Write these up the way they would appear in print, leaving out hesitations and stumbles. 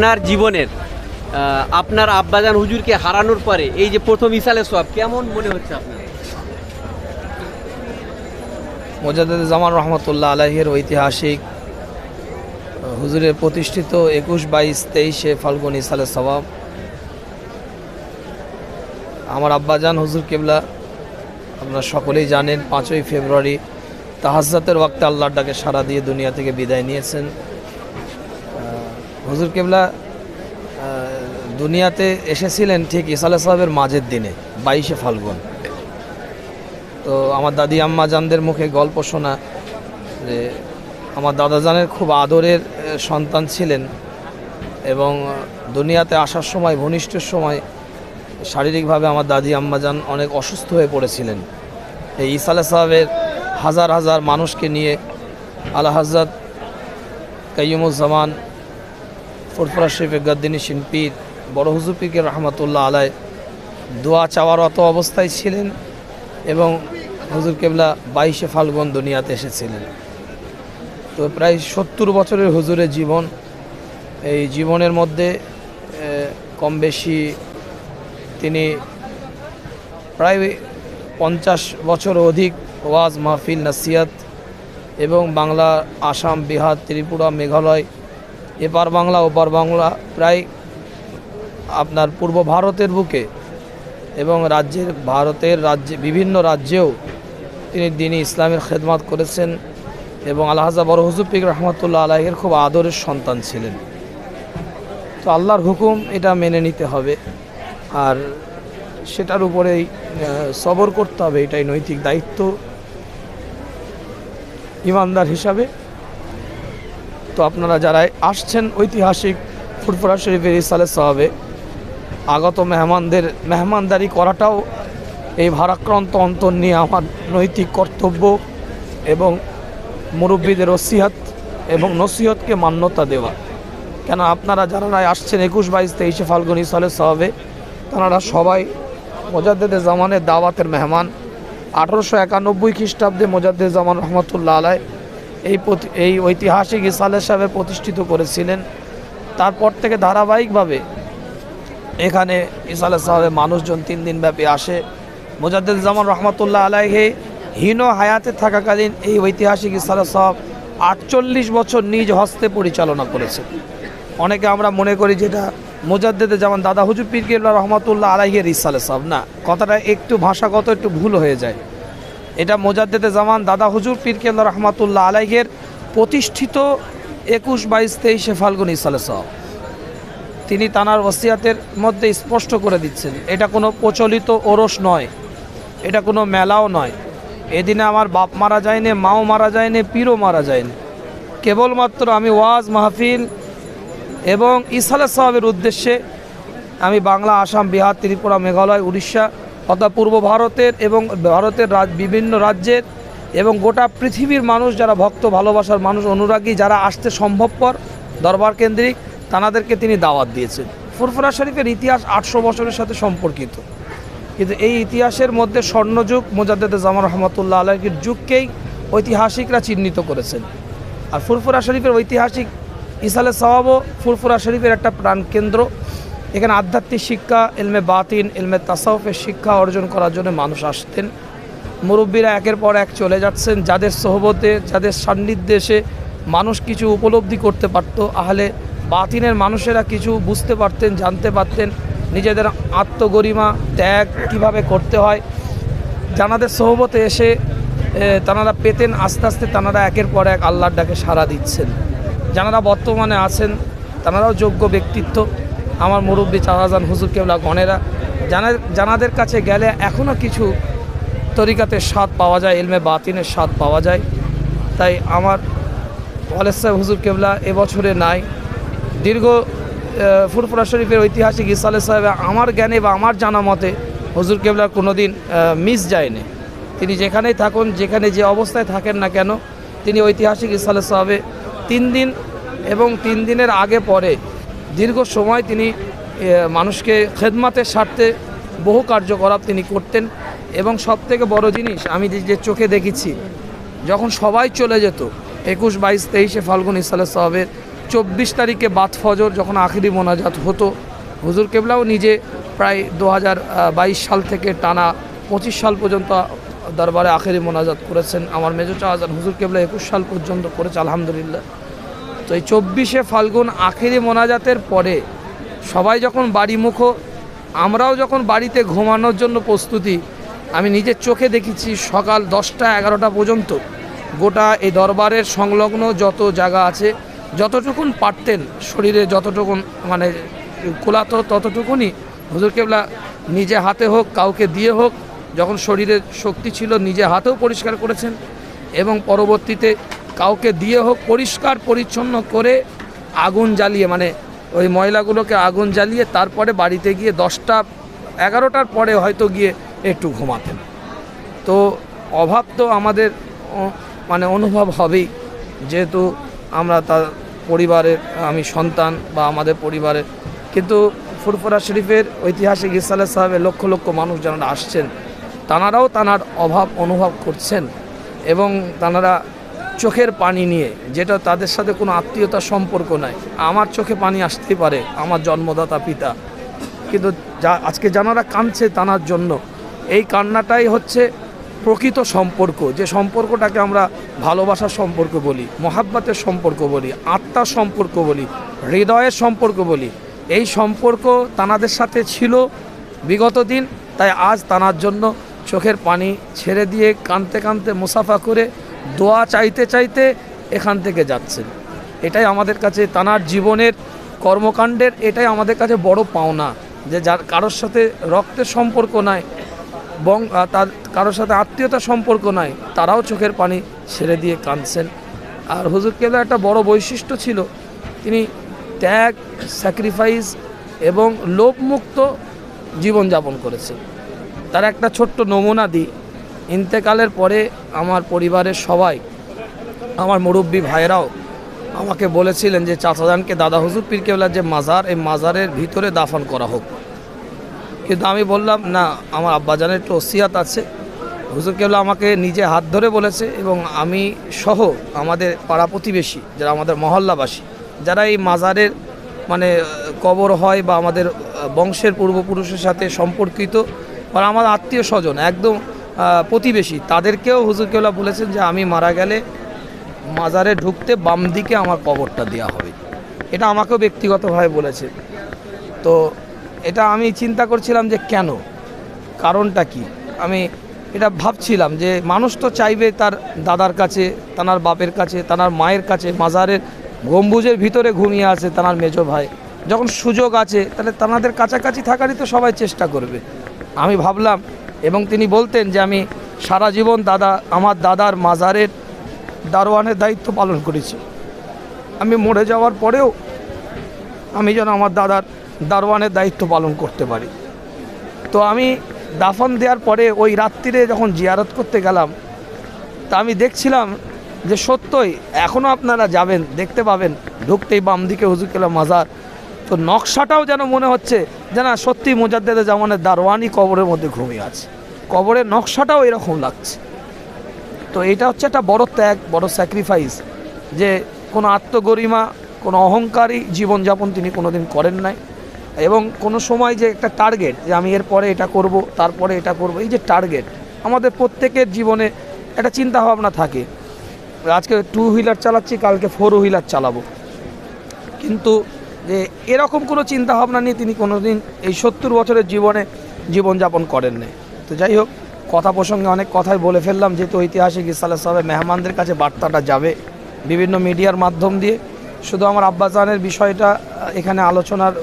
আপনার জীবনের আপনার আব্বাজান হুজুরকে হারানোর পরে এই যে প্রথম ইসালে সওয়াব কেমন মনে হচ্ছে আপনার? মোজাদ্দেদ জামান রহমতুল্লাহ আলাইহের ঐতিহাসিক হুজুরের প্রতিষ্ঠিত 21, 22, 23 ফাল্গুন ইসালে সওয়াব। আমার আব্বাজান হুজুর কেবলা আপনারা সকলেই জানেন 5ই ফেব্রুয়ারি তাহাজ্জুদের ওয়াক্তে আল্লাহর ডাকে সাড়া দিয়ে দুনিয়া থেকে বিদায় নিয়েছেন। হুজুর কেবলা দুনিয়াতে এসেছিলেন ঠিক ইসালে সাহেবের মাঝের দিনে 22শে ফাল্গুন। তো আমার দাদি আম্মা জানদের মুখে গল্প শোনা যে আমার দাদাজানের খুব আদরের সন্তান ছিলেন এবং দুনিয়াতে আসার সময় ঘনিষ্ঠের সময় শারীরিকভাবে আমার দাদি আম্মা জান অনেক অসুস্থ হয়ে পড়েছিলেন। এই ইসালে সাহেবের হাজার হাজার মানুষকে নিয়ে আলা হযরত কাইয়ুমুজ্জামান ফুরফুরা শরীফে গদ্দিনী শিল্পীর বড় হুজুর পীর রহমতুল্লাহ আলাই দোয়া চাওয়ার অত অবস্থায় ছিলেন এবং হুজুর কেবলা 22শে ফাল্গুন দুনিয়াতে এসেছিলেন। তো প্রায় 70 বছরের হুজুরের জীবন, এই জীবনের মধ্যে কম বেশি তিনি প্রায় 50 বছর অধিক ওয়াজ মাহফিল নসিহত এবং বাংলা, আসাম, বিহার, ত্রিপুরা, মেঘালয়, এপার বাংলা ওপার বাংলা প্রায় আপনার পূর্ব ভারতের বুকে এবং ভারতের বিভিন্ন রাজ্যেও তিনি দ্বীনি ইসলামের খেদমত করেছেন এবং আলহাজা বড় হুজুর পীর রহমতুল্লাহ আলাইহির খুব আদরের সন্তান ছিলেন। তো আল্লাহর হুকুম এটা মেনে নিতে হবে আর সেটার উপরেই সবর করতে হবে, এটাই নৈতিক দায়িত্ব ইমানদার হিসাবে। তো আপনারা যারা আসছেন ঐতিহাসিক ফুরফুরা শরীফের ইসালে সাওয়াবে আগত মেহমানদারি করাটাও এই ভারাক্রান্ত অন্তর নিয়ে আমার নৈতিক কর্তব্য এবং মুরব্বীদের ওসিয়ত এবং নসিহতকে মান্যতা দেওয়া। কেন আপনারা যারা আসছেন 21, 22, 23 ফাল্গুন ইসালে সাওয়াবে তারা সবাই মোজাদ্দেদে জামানের দাওয়াতের মেহমান। 1891 খ্রিস্টাব্দে মোজাদ্দেদ জামান রহমতুল্লাহ আলাই এই ঐতিহাসিক ইসালে সাহেব প্রতিষ্ঠিত করেছিলেন। তারপর থেকে ধারাবাহিকভাবে এখানে ইসালে সাহেবে মানুষজন 3 দিন ব্যাপী আসে। মোজাদ্দেদ জামান রহমতুল্লাহ আলাইহি হীন হায়াতে থাকাকালীন এই ঐতিহাসিক ইসালে সাহেব 48 বছর নিজ হস্তে পরিচালনা করেছে। অনেকে আমরা মনে করি যেটা মোজাদ্দেদে জামান দাদা হুজুর পীর কেবলা রহমতুল্লাহ আলাইহির ইসালে সাহেব, না, কথাটা একটু ভাষাগত একটু ভুল হয়ে যায়। এটা মোজাদ্দেদে জামান দাদা হুজুর পীর কেবলা রহমতুল্লাহ আলাইহির প্রতিষ্ঠিত 21, 22, 23 ফাল্গুন ইসালে সাহেব। তিনি তানার ওসিয়াতের মধ্যে স্পষ্ট করে দিচ্ছেন এটা কোনো প্রচলিত ওরস নয়, এটা কোনো মেলাও নয়। এদিনে আমার বাপ মারা যায়নি, মাও মারা যায়নি, পীরও মারা যায়নি। কেবলমাত্র আমি ওয়াজ মাহফিল এবং ইসালে সাহেবের উদ্দেশ্যে আমি বাংলা, আসাম, বিহার, ত্রিপুরা, মেঘালয়, উড়িষ্যা তথা পূর্ব ভারতের এবং ভারতের বিভিন্ন রাজ্যের এবং গোটা পৃথিবীর মানুষ যারা ভক্ত, ভালোবাসার মানুষ, অনুরাগী যারা আসতে সম্ভবপর দরবার কেন্দ্রিক তানাদেরকে তিনি দাওয়াত দিয়েছেন। ফুরফুরা শরীফের ইতিহাস 800 বছরের সাথে সম্পর্কিত, কিন্তু এই ইতিহাসের মধ্যে স্বর্ণযুগ মোজাদ্দেদে জামান রহমতুল্লাহ আলাইহির যুগকেই ঐতিহাসিকরা চিহ্নিত করেছেন। আর ফুরফুরা শরীফের ঐতিহাসিক ইসালে সাওয়াবও ফুরফুরা শরীফের একটা প্রাণকেন্দ্র। এখানে আধ্যাত্মিক শিক্ষা, ইলমে বাতিন, ইলমে তাসাউফের শিক্ষা অর্জন করার জন্য মানুষ আসতেন। মুরব্বীরা একের পর এক চলে যাচ্ছেন, যাদের সোহবতে, যাদের সান্নিধ্যে এসে মানুষ কিছু উপলব্ধি করতে পারত। আহলে বাতিনের মানুষেরা কিছু বুঝতে পারতেন, জানতে পারতেন, নিজেদের আত্মগরিমা ত্যাগ কিভাবে করতে হয়। জানাদের সোহবতে এসে তানারা পেতেন। আস্তে আস্তে তানারা একের পর এক আল্লাহর ডাকে সাড়া দিচ্ছেন। যারা বর্তমানে আছেন তানারাও যোগ্য ব্যক্তিত্ব। আমার মুরব্বী চাচাজান হুজুর কেবলা গণেরা জানাদের কাছে গেলে এখনও কিছু তরিকাতের স্বাদ পাওয়া যায়, ইলমে বাতিনের স্বাদ পাওয়া যায়। তাই আমার ওয়ালেদ সাহেব হুজুর কেবলা এবছরে নাই। দীর্ঘ ফুরফুরা শরীফের ঐতিহাসিক ইসালে সাহেবে আমার জ্ঞানে বা আমার জানা মতে হুজুর কেবলার কোনো দিন মিস যায়নি। তিনি যেখানেই থাকুন, যেখানে যে অবস্থায় থাকেন না কেন, তিনি ঐতিহাসিক ইসালে সাহেবে 3 দিন এবং 3 দিনের আগে পরে দীর্ঘ সময় তিনি মানুষকে খেদমতের স্বার্থে বহু কার্যকলাপ তিনি করতেন। এবং সবথেকে বড় জিনিস আমি যে চোখে দেখেছি, যখন সবাই চলে যেত 21, 22, 23 ফাল্গুন ইসালে সাহেবের 24 তারিখে বাদ ফজর যখন আখিরি মোনাজাত হতো, হুজুর কেবলাও নিজে প্রায় 2022 সাল থেকে টানা 25 সাল পর্যন্ত দরবারে আখিরি মোনাজাত করেছেন। আমার মেজো শাহজাহান হুজুর কেবলা 21 সাল পর্যন্ত করেছে আলহামদুলিল্লাহ। তো এই 24শে ফাল্গুন আখিরি মোনাজাতের পরে সবাই যখন বাড়িমুখো, আমরাও যখন বাড়িতে ঘুমানোর জন্য প্রস্তুতি, আমি নিজের চোখে দেখেছি সকাল 10টা 11টা পর্যন্ত গোটা এই দরবারের সংলগ্ন যত জায়গা আছে, যতটুকুন পারতেন শরীরে যতটুকুন মানে কোলাতো ততটুকুনি হুজুর কেবলা নিজে হাতে হোক কাউকে দিয়ে হোক, যখন শরীরে শক্তি ছিল নিজে হাতেও পরিষ্কার করেছেন এবং পরবর্তীতে কাউকে দিয়ে হোক পরিষ্কার পরিচ্ছন্ন করে আগুন জ্বালিয়ে, মানে ওই ময়লাগুলোকে আগুন জ্বালিয়ে তারপরে বাড়িতে গিয়ে 10টা 11টার পরে হয়তো গিয়ে একটু ঘুমাতেন। তো অভাব তো আমাদের মানে অনুভব হবেই, যেহেতু আমরা তার পরিবারের, আমি সন্তান বা আমাদের পরিবারের। কিন্তু ফুরফুরা শরীফের ঐতিহাসিক ইসালে সাহেবের লক্ষ লক্ষ মানুষ যারা আসছেন, তানারাও তানার অভাব অনুভব করছেন এবং তানারা চোখের পানি নিয়ে, যেটা তাদের সাথে কোনো আত্মীয়তার সম্পর্ক নাই। আমার চোখে পানি আসতেই পারে, আমার জন্মদাতা পিতা, কিন্তু আজকে যারা কাঁদছে তানার জন্য, এই কান্নাটাই হচ্ছে প্রকৃত সম্পর্ক, যে সম্পর্কটাকে আমরা ভালোবাসার সম্পর্ক বলি, মহাব্বতের সম্পর্ক বলি, আত্মার সম্পর্ক বলি, হৃদয়ের সম্পর্ক বলি। এই সম্পর্ক তানাদের সাথে ছিল বিগত দিন, তাই আজ তানার জন্য চোখের পানি ছেড়ে দিয়ে কাঁদতে কাঁদতে মুসাফা করে দোয়া চাইতে চাইতে এখান থেকে যাচ্ছেন। এটাই আমাদের কাছে তানার জীবনের কর্মকাণ্ডের, এটাই আমাদের কাছে বড় পাওনা, যে যার কারোর সাথে রক্তের সম্পর্ক নাই, তার কারোর সাথে আত্মীয়তার সম্পর্ক নাই, তারাও চোখের পানি ছেড়ে দিয়ে কাঁদছেন। আর হুজুর কেবলার একটা বড় বৈশিষ্ট্য ছিল, তিনি ত্যাগ, স্যাক্রিফাইস এবং লোভমুক্ত জীবনযাপন করেছেন। তার একটা ছোট্ট নমুনা দিই। ইন্তেকালের পরে আমার পরিবারের সবাই, আমার মুরব্বী ভাইরাও আমাকে বলেছিলেন যে চাচাজানকে দাদা হুজুর পীর কেবলার যে মাজার, এই মাজারের ভিতরে দাফন করা হোক। কিন্তু আমি বললাম না, আমার আব্বাজানের একটু ওসিয়াত আছে। হুজুর কেবলা আমাকে নিজে হাত ধরে বলেছে এবং আমি সহ আমাদের পাড়া প্রতিবেশী যারা আমাদের মহল্লাবাসী, যারা এই মাজারের মানে কবর হয় বা আমাদের বংশের পূর্বপুরুষের সাথে সম্পর্কিত বা আমাদের আত্মীয় স্বজন একদম প্রতিবেশী, তাদেরকেও হুজুর কেবলা বলেছেন যে আমি মারা গেলে মাজারে ঢুকতে বাম দিকে আমার কবরটা দেওয়া হবে। এটা আমাকেও ব্যক্তিগতভাবে বলেছে। তো এটা আমি চিন্তা করছিলাম যে কেন, কারণটা কি। আমি এটা ভাবছিলাম যে মানুষ তো চাইবে তার দাদার কাছে, তানার বাপের কাছে, তানার মায়ের কাছে, মাজারের গম্বুজের ভিতরে ঘুমিয়ে আছে তানার মেজো ভাই, যখন সুযোগ আছে তাহলে তানাদের কাছাকাছি থাকারই তো সবাই চেষ্টা করবে। আমি ভাবলাম, এবং তিনি বলতেন যে আমি সারা জীবন আমার দাদার মাজারের দারোয়ানের দায়িত্ব পালন করেছি, আমি মরে যাওয়ার পরেও আমি যেন আমার দাদার দারোয়ানের দায়িত্ব পালন করতে পারি। তো আমি দাফন দেওয়ার পরে ওই রাত্রিরে যখন জিয়ারত করতে গেলাম, তা আমি দেখছিলাম যে সত্যই এখনও আপনারা যাবেন দেখতে পাবেন, ঢুকতেই বাম দিকে হুজুর কেবলা মাজার। তো নকশাটাও যেন মনে হচ্ছে যে না সত্যি মুজাদ্দেদে জামানের দারোয়ানই কবরের মধ্যে ঘুমিয়ে আছে, কবরের নকশাটাও এরকম লাগছে। তো এটা হচ্ছে একটা বড় ত্যাগ, বড় স্যাক্রিফাইস, যে কোনো আত্মগরিমা, কোনো অহংকারী জীবনযাপন তিনি কোনোদিন করেন নাই। এবং কোনো সময় যে একটা টার্গেট, যে আমি এরপরে এটা করব, তারপরে এটা করব, এই যে টার্গেট আমাদের প্রত্যেকের জীবনে একটা চিন্তা ভাবনা থাকে, আজকে 2 হুইলার চালাচ্ছি, কালকে 4 হুইলার চালাবো, কিন্তু যে এরকম কোনো চিন্তা ভাবনা নিয়ে তিনি কোনোদিন এই 70 বছরের জীবনে জীবনযাপন করেন নাই। তো যাই হোক, কথা প্রসঙ্গে অনেক কথাই বলে ফেললাম, যেহেতু ঐতিহাসিক ইসালে সাহেবের মেহমানদের কাছে বার্তাটা যাবে বিভিন্ন মিডিয়ার মাধ্যম দিয়ে। শুধু আমার আব্বাজানের বিষয়টা এখানে আলোচনার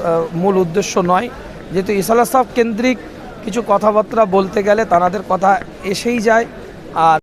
মূল উদ্দেশ্য নয়, যেহেতু ইসালে সাহেব কেন্দ্রিক কিছু কথাবার্তা বলতে গেলে তাদের কথা এসেই যায়। আর